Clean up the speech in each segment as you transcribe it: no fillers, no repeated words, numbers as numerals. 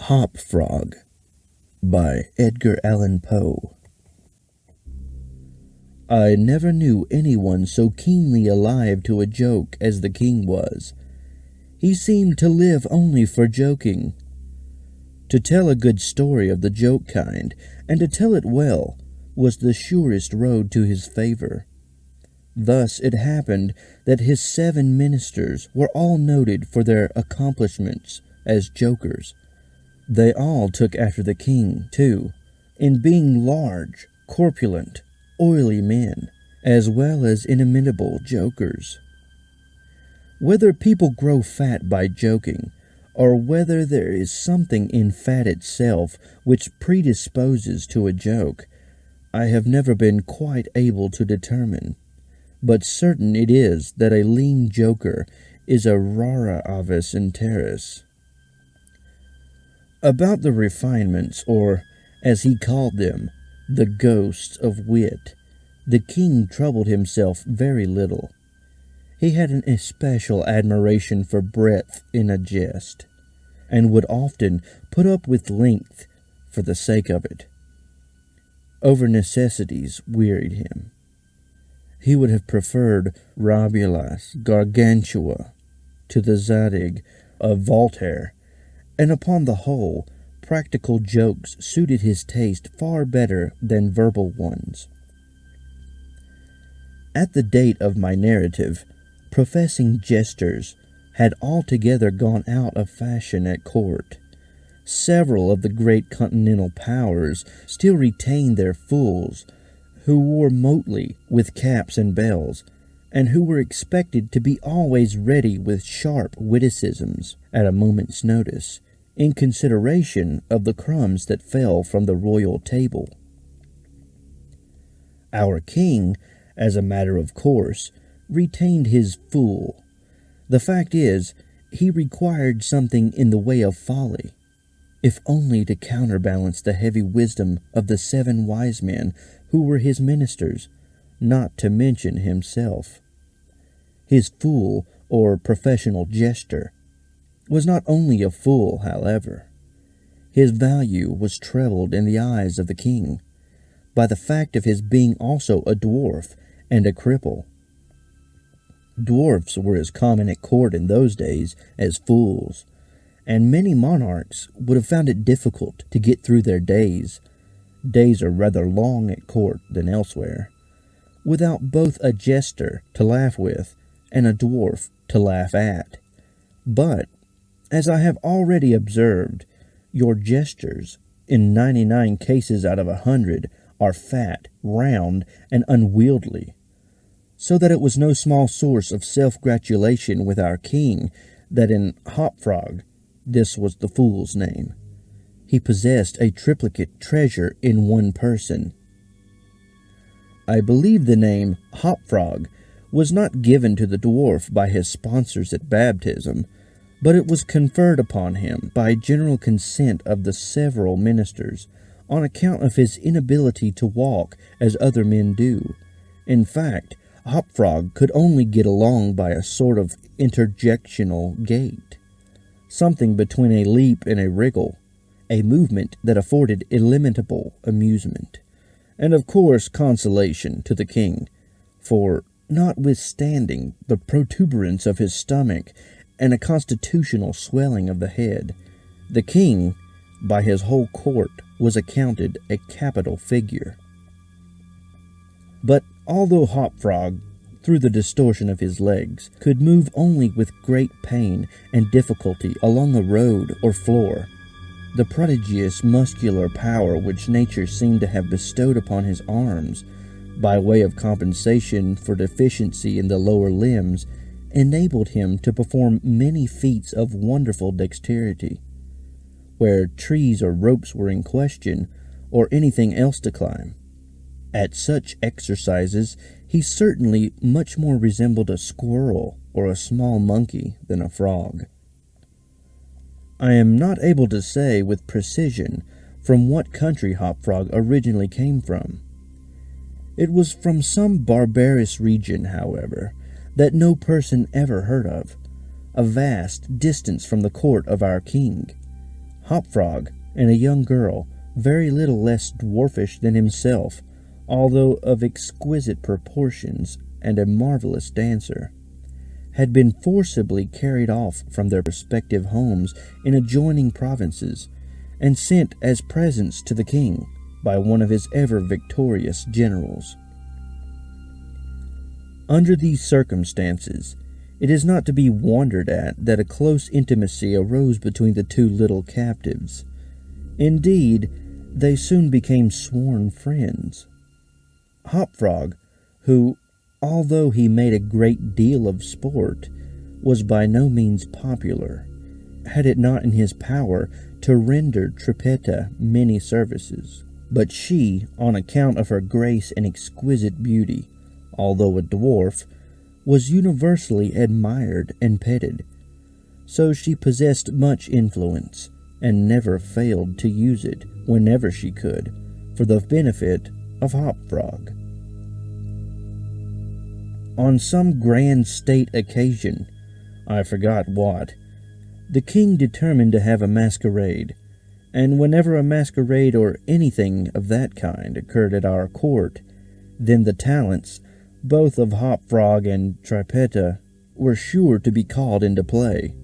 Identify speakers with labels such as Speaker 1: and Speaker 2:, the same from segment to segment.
Speaker 1: Hop Frog by Edgar Allan Poe. I never knew anyone so keenly alive to a joke as the king was. He seemed to live only for joking. To tell a good story of the joke kind, and to tell it well, was the surest road to his favor. Thus it happened that his 7 ministers were all noted for their accomplishments as jokers. They all took after the king, too, in being large, corpulent, oily men, as well as inimitable jokers. Whether people grow fat by joking, or whether there is something in fat itself which predisposes to a joke, I have never been quite able to determine. But certain it is that a lean joker is a rara avis in terris. About the refinements, or, as he called them, the ghosts of wit, the king troubled himself very little. He had an especial admiration for breadth in a jest, and would often put up with length for the sake of it. Over necessities wearied him. He would have preferred Rabulas Gargantua to the Zadig of Voltaire, and upon the whole, practical jokes suited his taste far better than verbal ones. At the date of my narrative, professing jesters had altogether gone out of fashion at court. Several of the great continental powers still retained their fools, who wore motley with caps and bells, and who were expected to be always ready with sharp witticisms at a moment's notice, in consideration of the crumbs that fell from the royal table. Our king, as a matter of course, retained his fool. The fact is, he required something in the way of folly, if only to counterbalance the heavy wisdom of the 7 wise men who were his ministers, not to mention himself. His fool, or professional jester, was not only a fool, however. His value was trebled in the eyes of the king by the fact of his being also a dwarf and a cripple. Dwarfs were as common at court in those days as fools, and many monarchs would have found it difficult to get through their days are rather long at court than elsewhere, without both a jester to laugh with and a dwarf to laugh at. But, as I have already observed, your jesters, in 99 cases out of 100, are fat, round, and unwieldy, so that it was no small source of self-gratulation with our king that in Hop Frog, this was the fool's name, he possessed a triplicate treasure in one person. I believe the name Hop Frog was not given to the dwarf by his sponsors at baptism, but it was conferred upon him by general consent of the several ministers, on account of his inability to walk as other men do. In fact, Hop Frog could only get along by a sort of interjectional gait, something between a leap and a wriggle, a movement that afforded illimitable amusement, and of course consolation to the king, for, notwithstanding the protuberance of his stomach and a constitutional swelling of the head, the king, by his whole court, was accounted a capital figure. But although Hop Frog, through the distortion of his legs, could move only with great pain and difficulty along a road or floor, the prodigious muscular power which nature seemed to have bestowed upon his arms, by way of compensation for deficiency in the lower limbs, enabled him to perform many feats of wonderful dexterity. Where trees or ropes were in question, or anything else to climb. At such exercises, he certainly much more resembled a squirrel or a small monkey than a frog. I am not able to say with precision from what country Hop Frog originally came from. It was from some barbarous region, however, that no person ever heard of, a vast distance from the court of our king. Hopfrog and a young girl, very little less dwarfish than himself, although of exquisite proportions and a marvelous dancer, had been forcibly carried off from their respective homes in adjoining provinces and sent as presents to the king by one of his ever-victorious generals. Under these circumstances, it is not to be wondered at that a close intimacy arose between the two little captives. Indeed, they soon became sworn friends. Hopfrog, who, although he made a great deal of sport, was by no means popular, had it not in his power to render Trippetta many services. But she, on account of her grace and exquisite beauty, although a dwarf, was universally admired and petted, so she possessed much influence, and never failed to use it whenever she could, for the benefit of Hopfrog. On some grand state occasion, I forgot what, the king determined to have a masquerade, and whenever a masquerade or anything of that kind occurred at our court, then the talents, both of Hopfrog and Trippetta, were sure to be called into play.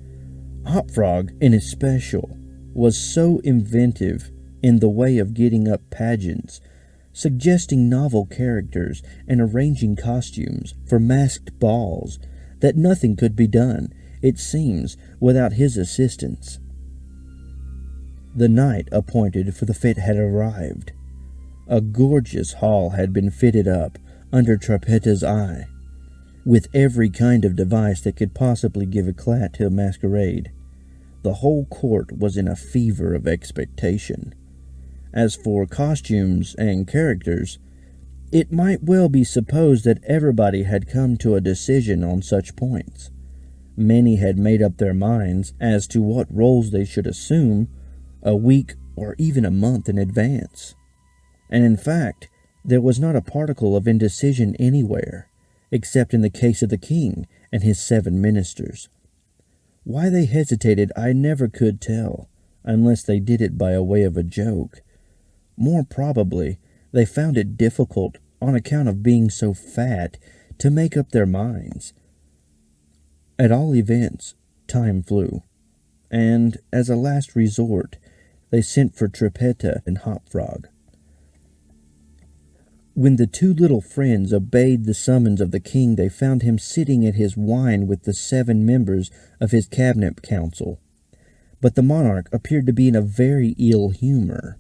Speaker 1: Hopfrog, in especial, was so inventive in the way of getting up pageants, suggesting novel characters and arranging costumes for masked balls, that nothing could be done, it seems, without his assistance. The night appointed for the fete had arrived. A gorgeous hall had been fitted up under Trippetta's eye, with every kind of device that could possibly give eclat to a masquerade. The whole court was in a fever of expectation. As for costumes and characters, it might well be supposed that everybody had come to a decision on such points. Many had made up their minds as to what roles they should assume a week or even a month in advance. And in fact, there was not a particle of indecision anywhere, except in the case of the king and his 7 ministers. Why they hesitated I never could tell, unless they did it by a way of a joke. More probably, they found it difficult, on account of being so fat, to make up their minds. At all events, time flew, and, as a last resort, they sent for Trippetta and Hopfrog. When the 2 little friends obeyed the summons of the king, they found him sitting at his wine with the 7 members of his cabinet council. But the monarch appeared to be in a very ill humor.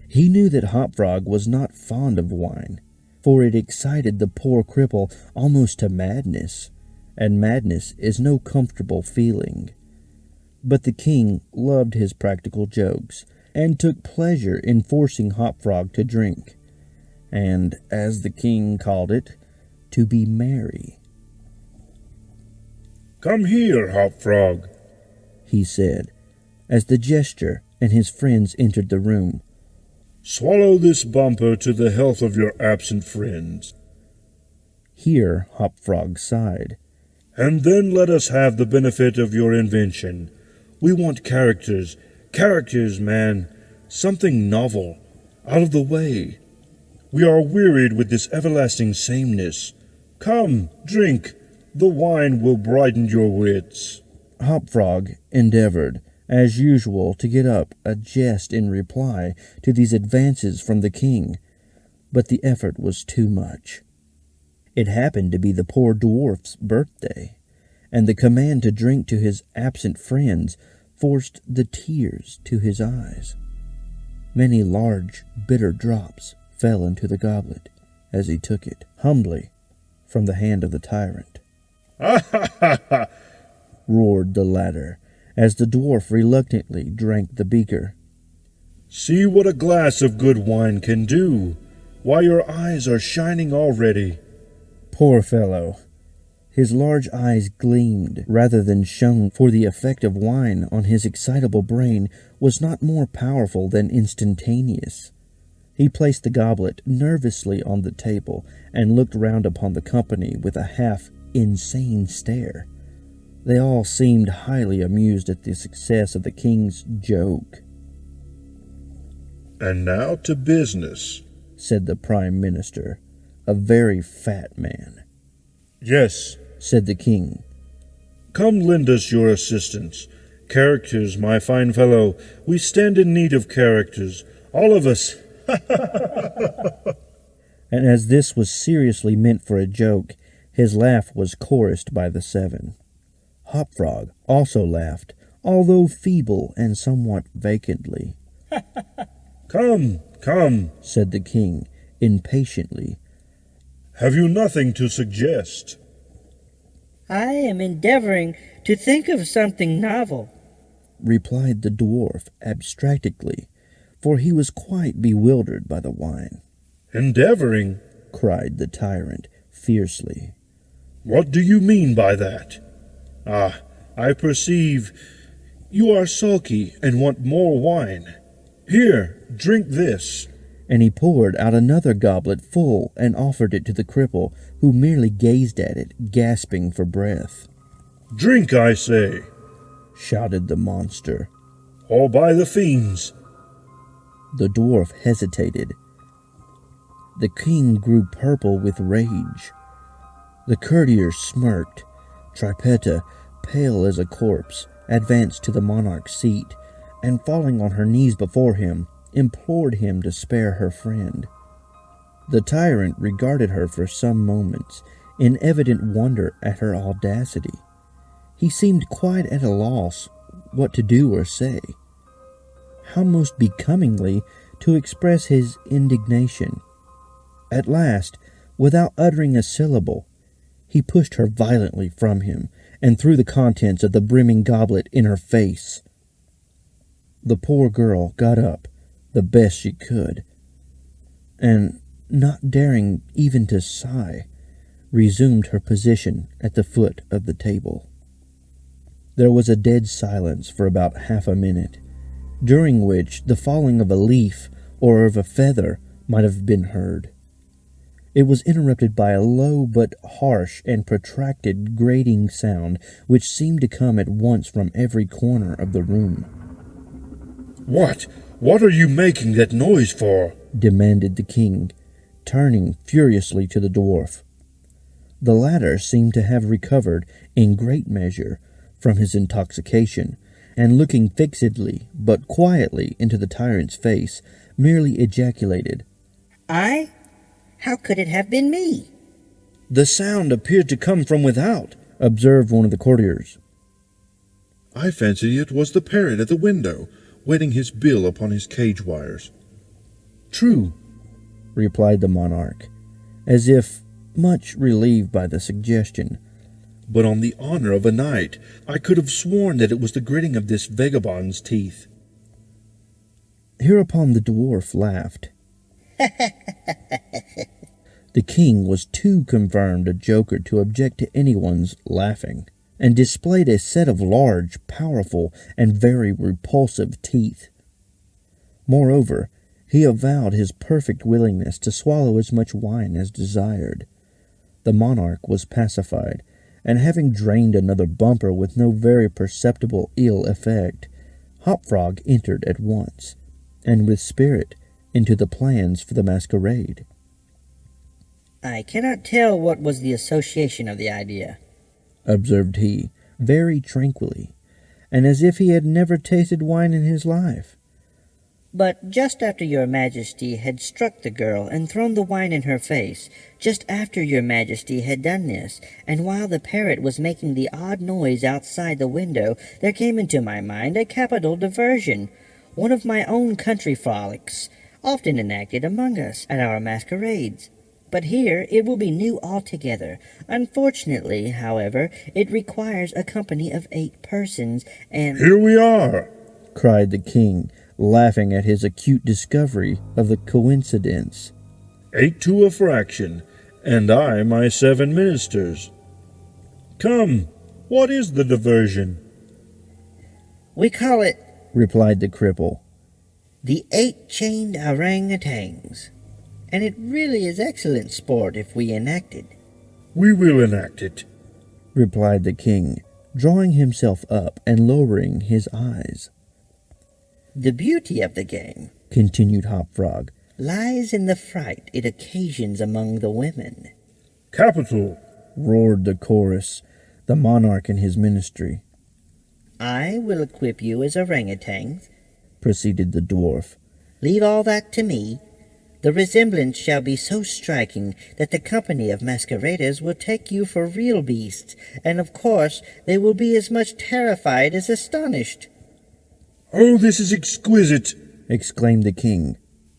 Speaker 1: He knew that Hopfrog was not fond of wine, for it excited the poor cripple almost to madness, and madness is no comfortable feeling. But the king loved his practical jokes, and took pleasure in forcing Hopfrog to drink, and, as the king called it, to be merry.
Speaker 2: "Come here, Hopfrog,"
Speaker 1: he said, as the jester and his friends entered the room.
Speaker 2: "Swallow this bumper to the health of your absent friends."
Speaker 1: Here Hopfrog sighed.
Speaker 2: "And then let us have the benefit of your invention. We want characters, man, something novel, out of the way. We are wearied with this everlasting sameness. Come, drink. The wine will brighten your wits."
Speaker 1: Hopfrog endeavored, as usual, to get up a jest in reply to these advances from the king, but the effort was too much. It happened to be the poor dwarf's birthday, and the command to drink to his absent friends forced the tears to his eyes. Many large, bitter drops fell into the goblet as he took it, humbly, from the hand of the tyrant.
Speaker 2: "Ha ha ha ha!"
Speaker 1: roared the latter, as the dwarf reluctantly drank the beaker.
Speaker 2: "See what a glass of good wine can do. Why, your eyes are shining already."
Speaker 1: Poor fellow! His large eyes gleamed rather than shone, for the effect of wine on his excitable brain was not more powerful than instantaneous. He placed the goblet nervously on the table and looked round upon the company with a half-insane stare. They all seemed highly amused at the success of the king's joke.
Speaker 2: And now to business,
Speaker 1: said the Prime Minister, a very fat man.
Speaker 2: Yes,
Speaker 1: said the king.
Speaker 2: Come lend us your assistance. Characters, my fine fellow, we stand in need of characters, all of us.
Speaker 1: And as this was seriously meant for a joke, his laugh was chorused by the 7. Hopfrog also laughed, although feeble and somewhat vacantly.
Speaker 2: Come, come,
Speaker 1: said the king, impatiently.
Speaker 2: Have you nothing to suggest?
Speaker 3: I am endeavoring to think of something novel,
Speaker 1: replied the dwarf abstractedly, for he was quite bewildered by the wine.
Speaker 2: Endeavoring?
Speaker 1: Cried the tyrant fiercely.
Speaker 2: What do you mean by that? Ah, I perceive. You are sulky and want more wine. Here, drink this.
Speaker 1: And he poured out another goblet full and offered it to the cripple, who merely gazed at it, gasping for breath.
Speaker 2: Drink, I say,
Speaker 1: shouted the monster.
Speaker 2: Or by the fiends.
Speaker 1: The dwarf hesitated. The king grew purple with rage. The courtiers smirked. Tripetta, pale as a corpse, advanced to the monarch's seat, and falling on her knees before him, implored him to spare her friend. The tyrant regarded her for some moments, in evident wonder at her audacity. He seemed quite at a loss what to do or say. How most becomingly to express his indignation. At last, without uttering a syllable, he pushed her violently from him and threw the contents of the brimming goblet in her face. The poor girl got up the best she could, and, not daring even to sigh, resumed her position at the foot of the table. There was a dead silence for about half a minute, during which the falling of a leaf or of a feather might have been heard. It was interrupted by a low but harsh and protracted grating sound which seemed to come at once from every corner of the room.
Speaker 2: What are you making that noise for?
Speaker 1: Demanded the king, turning furiously to the dwarf. The latter seemed to have recovered, in great measure, from his intoxication, and looking fixedly but quietly into the tyrant's face, merely ejaculated,
Speaker 3: I? How could it have been me?
Speaker 1: The sound appeared to come from without, observed one of the courtiers.
Speaker 2: I fancy it was the parrot at the window, wetting his bill upon his cage wires.
Speaker 1: True, replied the monarch, as if much relieved by the suggestion.
Speaker 2: But on the honor of a knight, I could have sworn that it was the gritting of this vagabond's teeth.
Speaker 1: Hereupon the dwarf laughed. The king was too confirmed a joker to object to anyone's laughing, and displayed a set of large, powerful, and very repulsive teeth. Moreover, he avowed his perfect willingness to swallow as much wine as desired. The monarch was pacified, and having drained another bumper with no very perceptible ill effect, Hopfrog entered at once, and with spirit, into the plans for the masquerade.
Speaker 3: I cannot tell what was the association of the idea,
Speaker 1: observed he, very tranquilly, and as if he had never tasted wine in his life.
Speaker 3: But just after your majesty had struck the girl and thrown the wine in her face, just after your majesty had done this, and while the parrot was making the odd noise outside the window, there came into my mind a capital diversion, one of my own country frolics, often enacted among us at our masquerades. But here it will be new altogether. Unfortunately, however, it requires a company of 8 persons, and—
Speaker 2: Here we are,
Speaker 1: cried the king, laughing at his acute discovery of the coincidence.
Speaker 2: 8 to a fraction, and I my 7 ministers. Come, what is the diversion?
Speaker 3: We call it,
Speaker 1: replied the cripple,
Speaker 3: the 8 chained orang-outangs. And it really is excellent sport if we enact it.
Speaker 2: We will enact it,
Speaker 1: replied the king, drawing himself up and lowering his eyes.
Speaker 3: The beauty of the game,
Speaker 1: continued Hop Frog,
Speaker 3: lies in the fright it occasions among the women.
Speaker 2: Capital,
Speaker 1: roared the chorus, the monarch and his ministry.
Speaker 3: I will equip you as orangoutangs,
Speaker 1: proceeded the dwarf.
Speaker 3: Leave all that to me. The resemblance shall be so striking that the company of masqueraders will take you for real beasts, and of course they will be as much terrified as astonished.
Speaker 2: Oh, this is exquisite,
Speaker 1: exclaimed the king.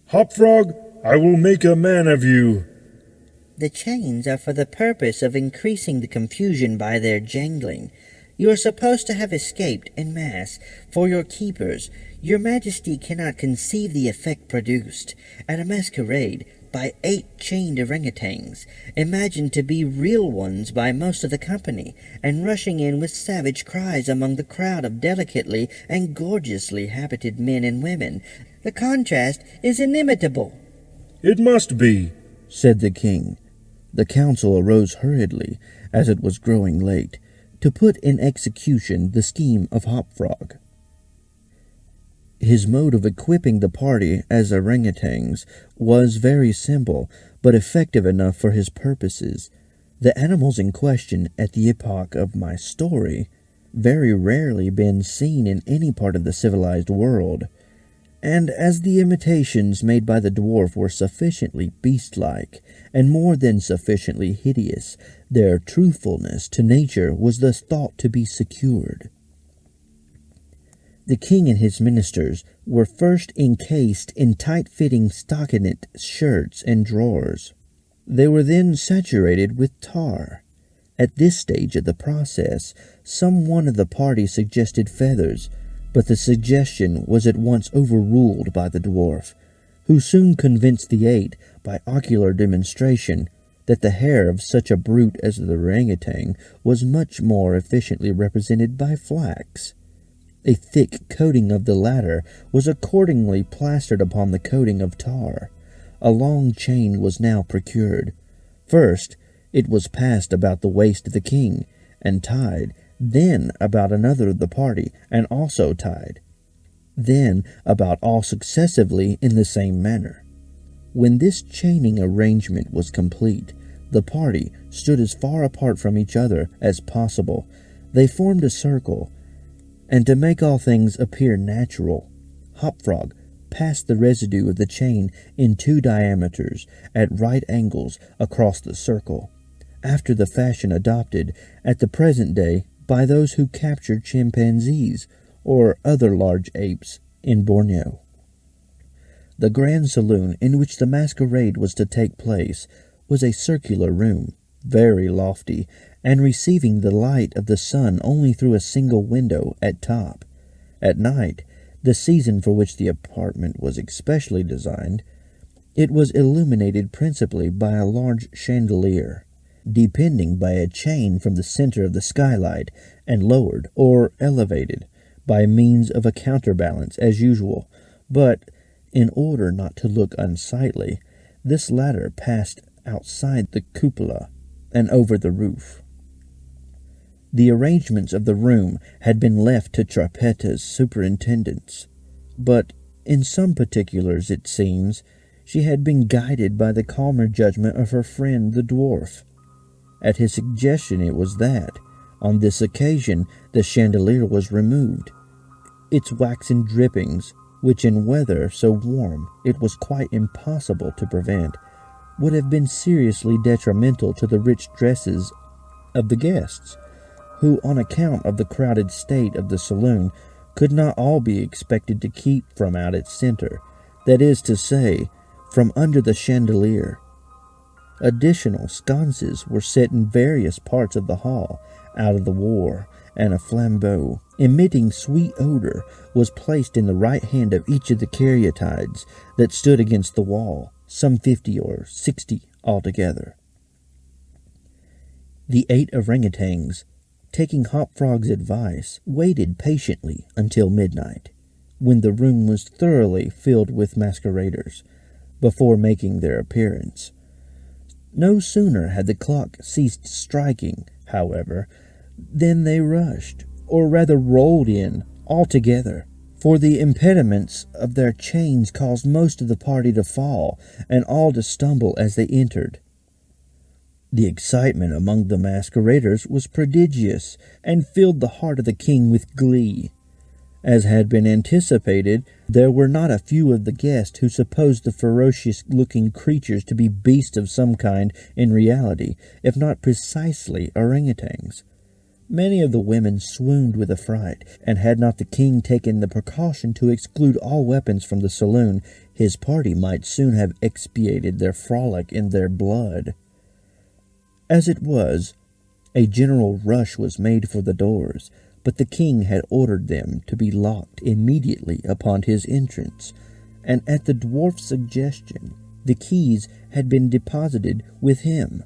Speaker 2: Hop Frog, I will make a man of you.
Speaker 3: The chains are for the purpose of increasing the confusion by their jangling. You are supposed to have escaped en masse. For your keepers, your majesty cannot conceive the effect produced at a masquerade by 8 chained orangoutangs, imagined to be real ones by most of the company, and rushing in with savage cries among the crowd of delicately and gorgeously habited men and women. The contrast is inimitable.
Speaker 2: It must be,
Speaker 1: said the king. The council arose hurriedly, as it was growing late, to put in execution the scheme of Hop Frog. His mode of equipping the party as orangoutangs was very simple, but effective enough for his purposes. The animals in question at the epoch of my story very rarely been seen in any part of the civilized world, and as the imitations made by the dwarf were sufficiently beast-like, and more than sufficiently hideous, their truthfulness to nature was thus thought to be secured. The king and his ministers were first encased in tight-fitting stockinette shirts and drawers. They were then saturated with tar. At this stage of the process, some one of the party suggested feathers, but the suggestion was at once overruled by the dwarf, who soon convinced the 8 by ocular demonstration that the hair of such a brute as the orangutan was much more efficiently represented by flax. A thick coating of the latter was accordingly plastered upon the coating of tar. A long chain was now procured. First, it was passed about the waist of the king, and tied, then about another of the party, and also tied, then about all successively in the same manner. When this chaining arrangement was complete, the party stood as far apart from each other as possible. They formed a circle, and to make all things appear natural, Hop Frog passed the residue of the chain in 2 diameters at right angles across the circle, after the fashion adopted at the present day by those who captured chimpanzees or other large apes in Borneo. The grand saloon in which the masquerade was to take place was a circular room, very lofty, and receiving the light of the sun only through a single window at top. At night, the season for which the apartment was especially designed, it was illuminated principally by a large chandelier, depending by a chain from the center of the skylight, and lowered or elevated by means of a counterbalance as usual, but in order not to look unsightly, this latter passed outside the cupola and over the roof. The arrangements of the room had been left to Trappetta's superintendence, but in some particulars, it seems, she had been guided by the calmer judgment of her friend the dwarf. At his suggestion it was that, on this occasion, the chandelier was removed. Its waxen drippings, which in weather so warm it was quite impossible to prevent, would have been seriously detrimental to the rich dresses of the guests, who, on account of the crowded state of the saloon, could not all be expected to keep from out its center, that is to say, from under the chandelier. Additional sconces were set in various parts of the hall, out of the war, and a flambeau, emitting sweet odor, was placed in the right hand of each of the caryatides that stood against the wall, some 50 or 60 altogether. The 8 orangoutangs, taking Hop Frog's advice, waited patiently until midnight, when the room was thoroughly filled with masqueraders, before making their appearance. No sooner had the clock ceased striking, however, than they rushed, or rather rolled in, all together, for the impediments of their chains caused most of the party to fall, and all to stumble as they entered. The excitement among the masqueraders was prodigious, and filled the heart of the king with glee. As had been anticipated, there were not a few of the guests who supposed the ferocious-looking creatures to be beasts of some kind in reality, if not precisely orang-outangs. Many of the women swooned with affright, and had not the king taken the precaution to exclude all weapons from the saloon, his party might soon have expiated their frolic in their blood. As it was, a general rush was made for the doors, but the king had ordered them to be locked immediately upon his entrance, and at the dwarf's suggestion, the keys had been deposited with him.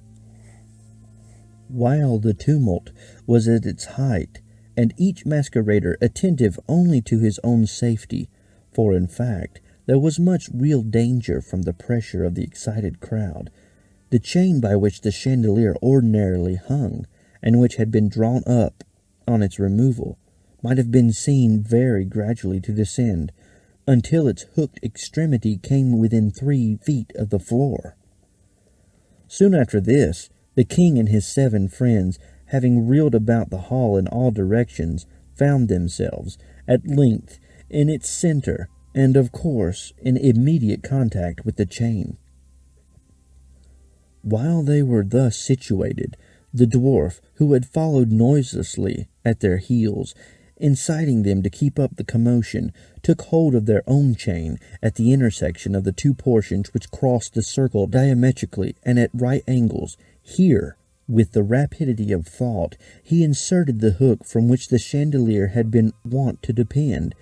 Speaker 1: While the tumult was at its height, and each masquerader attentive only to his own safety, for in fact there was much real danger from the pressure of the excited crowd, the chain by which the chandelier ordinarily hung, and which had been drawn up on its removal, might have been seen very gradually to descend, until its hooked extremity came within 3 feet of the floor. Soon after this, the king and his 7 friends, having reeled about the hall in all directions, found themselves, at length, in its center, and, of course, in immediate contact with the chain. While they were thus situated, the dwarf, who had followed noiselessly at their heels, inciting them to keep up the commotion, took hold of their own chain at the intersection of the 2 portions which crossed the circle diametrically and at right angles. Here, with the rapidity of thought, he inserted the hook from which the chandelier had been wont to depend,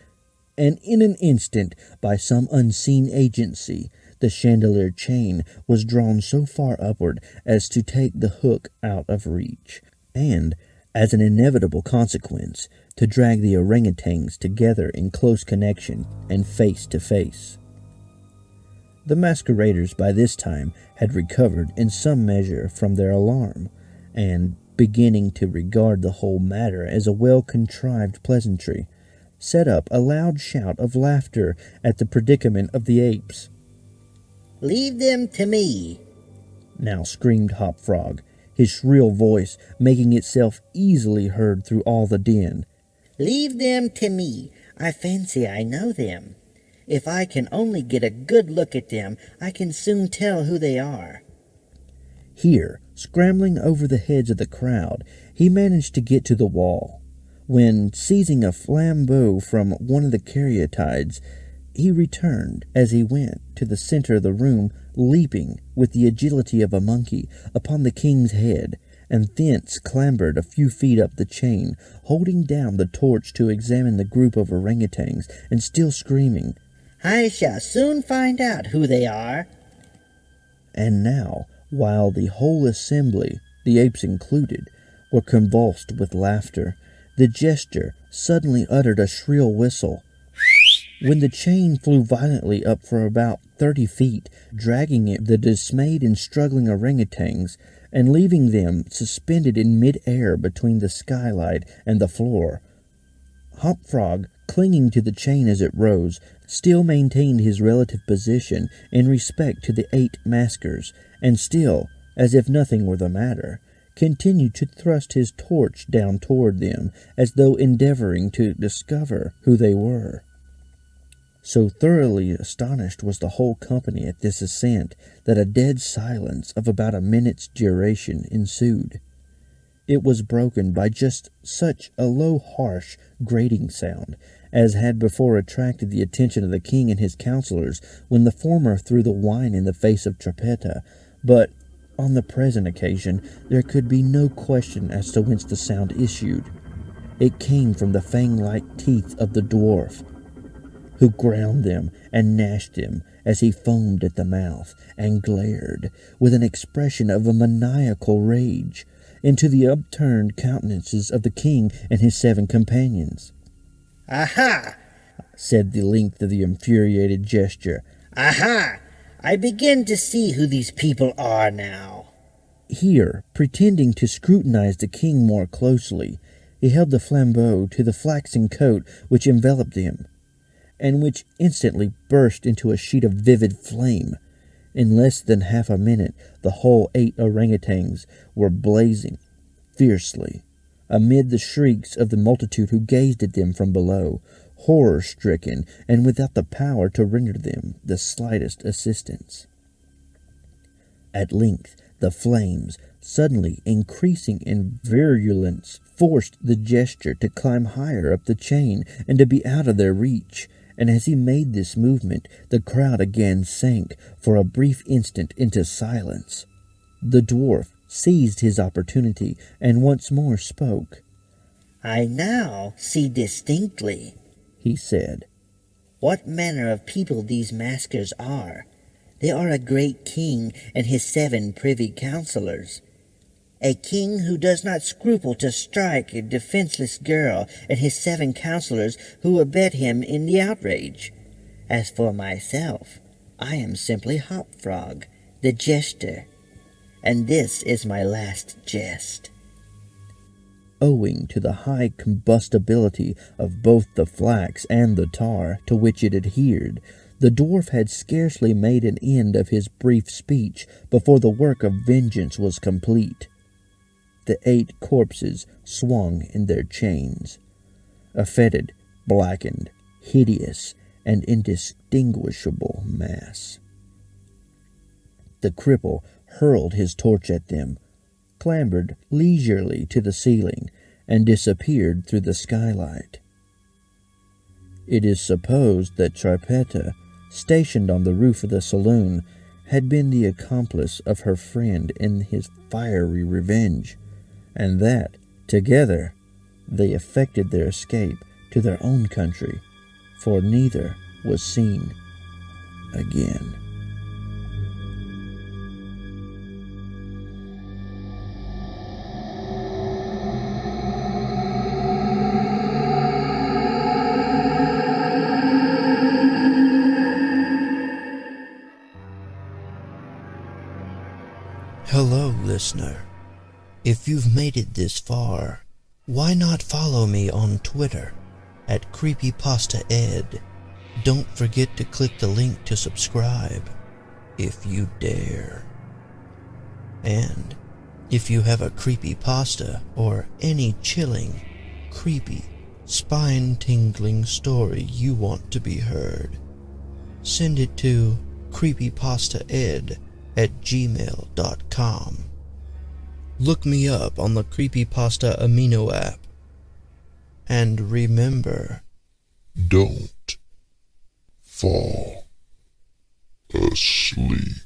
Speaker 1: and in an instant, by some unseen agency, the chandelier chain was drawn so far upward as to take the hook out of reach, and, as an inevitable consequence, to drag the orang-outangs together in close connection and face to face. The masqueraders by this time had recovered in some measure from their alarm, and, beginning to regard the whole matter as a well-contrived pleasantry, set up a loud shout of laughter at the predicament of the apes.
Speaker 3: "Leave them to me,"
Speaker 1: now screamed Hop Frog, his shrill voice making itself easily heard through all the din.
Speaker 3: "Leave them to me. I fancy I know them. If I can only get a good look at them, I can soon tell who they are."
Speaker 1: Here, scrambling over the heads of the crowd, he managed to get to the wall, when, seizing a flambeau from one of the caryatides, he returned, as he went, to the center of the room, leaping, with the agility of a monkey, upon the king's head, and thence clambered a few feet up the chain, holding down the torch to examine the group of orang-outangs, and still screaming,
Speaker 3: "I shall soon find out who they are."
Speaker 1: And now, while the whole assembly, the apes included, were convulsed with laughter, the jester suddenly uttered a shrill whistle, when the chain flew violently up for about 30 feet, dragging it the dismayed and struggling orang-outangs, and leaving them suspended in mid-air between the skylight and the floor. Hop Frog, clinging to the chain as it rose, still maintained his relative position in respect to the 8 maskers, and still, as if nothing were the matter, continued to thrust his torch down toward them, as though endeavoring to discover who they were. So thoroughly astonished was the whole company at this ascent that a dead silence of about a minute's duration ensued. It was broken by just such a low, harsh, grating sound as had before attracted the attention of the king and his counselors when the former threw the wine in the face of Trippetta, but on the present occasion there could be no question as to whence the sound issued. It came from the fang-like teeth of the dwarf, who ground them and gnashed them as he foamed at the mouth and glared, with an expression of a maniacal rage, into the upturned countenances of the king and his 7 companions.
Speaker 3: "Aha!"
Speaker 1: said the length of the infuriated gesture.
Speaker 3: "Aha! I begin to see who these people are now."
Speaker 1: Here, pretending to scrutinize the king more closely, he held the flambeau to the flaxen coat which enveloped him. and which instantly burst into a sheet of vivid flame. In less than half a minute, the whole 8 orangutans were blazing fiercely, amid the shrieks of the multitude who gazed at them from below, horror-stricken and without the power to render them the slightest assistance. At length, the flames, suddenly increasing in virulence, forced the jester to climb higher up the chain and to be out of their reach, and as he made this movement, the crowd again sank for a brief instant into silence. The dwarf seized his opportunity and once more spoke.
Speaker 3: "I now see distinctly," he said, "what manner of people these maskers are. They are a great king and his 7 privy councillors. A king who does not scruple to strike a defenseless girl, and his 7 councillors who abet him in the outrage. As for myself, I am simply Hopfrog, the jester, and this is my last jest."
Speaker 1: Owing to the high combustibility of both the flax and the tar to which it adhered, the dwarf had scarcely made an end of his brief speech before the work of vengeance was complete. The 8 corpses swung in their chains, a fetid, blackened, hideous, and indistinguishable mass. The cripple hurled his torch at them, clambered leisurely to the ceiling, and disappeared through the skylight. It is supposed that Tripetta, stationed on the roof of the saloon, had been the accomplice of her friend in his fiery revenge, and that, together, they effected their escape to their own country, for neither was seen again.
Speaker 4: Hello, listener. If you've made it this far, why not follow me on Twitter at CreepyPastaED? Don't forget to click the link to subscribe, if you dare. And if you have a creepypasta or any chilling, creepy, spine-tingling story you want to be heard, send it to CreepyPastaED@gmail.com. Look me up on the CreepyPasta Amino app. And remember,
Speaker 5: don't fall asleep.